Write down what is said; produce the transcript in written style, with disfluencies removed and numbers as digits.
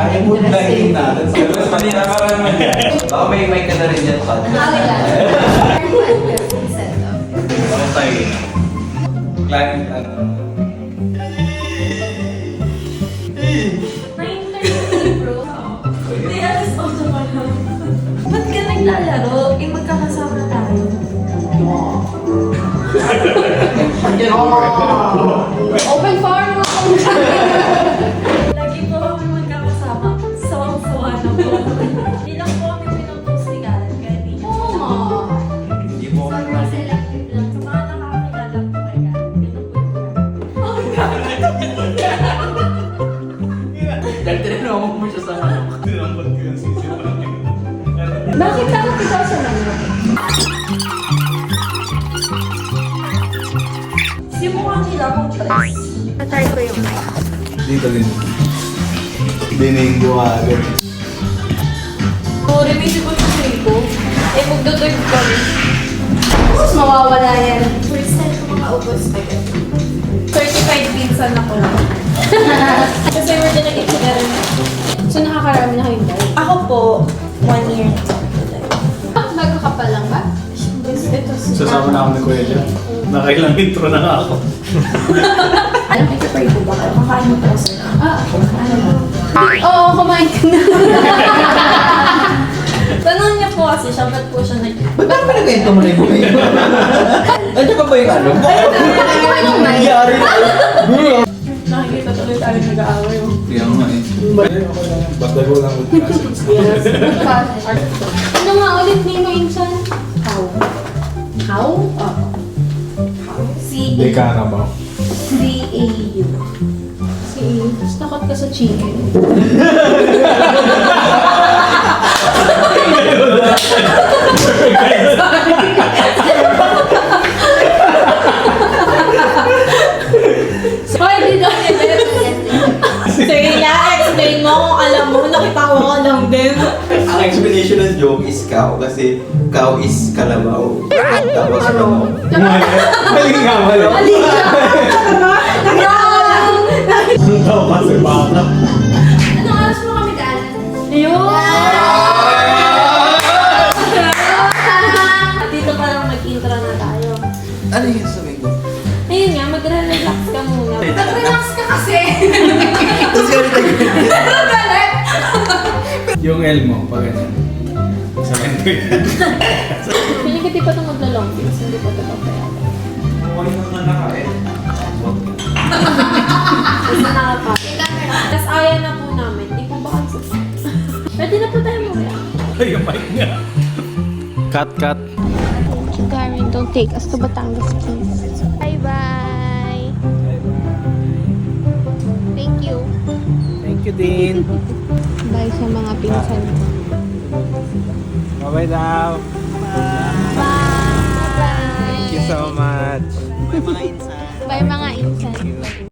Ay, mood lighting natin. Mas mali na parang Baka may ka na rin dyan, Pat. Okay. Client, ano? 9:30 bro. Hindi, alas 8 pa lang. Ba't ka naglalaro? Eh, magkakasama na tayo. Open farm mo kung lagi po kami magkakasama. Sawang-sawa na po. Hindi lang po kami pinupost ni Gareth. Kaya hindi niya po na. Hindi mo ako Sobrang selective lang. Sa mga nakakilala po kay Gareth. Ganun po yun. Dahil tinanong mo siya sa ano. Bakit takot ikaw sa manok? Simukhang nila kong press. Natry ko yung mic. Dito din. Dining buhagan. So, remitable ko sa ko. Eh, magdodog ko rin. Mas mawawala yan. First time ko makaubos na ganyan. Certified pizza na ko lang. Kasi we're gonna eat together. So, nakakarami na kayong dahil. Ako po, 1 year na sa bago ka pa lang ba? Ito, Sasama na ako ni Kuya Jan. Nakailang intro na nga ako. Alam mo, ito po ba kayo? Kakain mo po sir. Oo, kumain ka na. Tanong niya po kasi siya, ba't po siya Ba't parang pinagkwento mo na yung buhay? Andiyan pa ba yung ano? Nangyari na. Nakikita tuloy tayo nag-aaway. Kaya nga eh. Bagdago lang with cousins. Yes. Ano nga ulit name mo, Insan? How? How? Oo. How? Hindi Carabao. C-A-U. C-A-U. Tapos nakot ka sa chicken. Hoy, dito. Sige na, explain mo kung alam mo. Nakita ko ka lang din. Ang explanation ng joke is cow kasi cow is kalabaw. Tapos ano? Mali nga, mali. Mali ka! Wrong! Ang tao kasi baka. Anong oras mo kami daanan? Ayun! Dito pa lang mag-intro na tayo. Ano yung sabihin ko? Ayun nga, magre-relax ka muna. Mag-relax ka kasi! Tapos kami Galit! Yung L mo, pag ganyan. Sa rento yan. Feeling ka di pa ito maglalong dance, hindi pa ito papayagan. okay naman nakain. Basta nakapagod. Tapos ayaw na po namin, di po ba kayo sa... Pwede na po tayo mamaya. Ay, yung mic nga. Cut, cut. Thank you, Karen. Don't take us to Batangas, please. Bye-bye! Thank you. Thank you, Dean. Bye sa mga pinsan. Bye-bye daw. Bye! Thank you so much. Bye mga insan.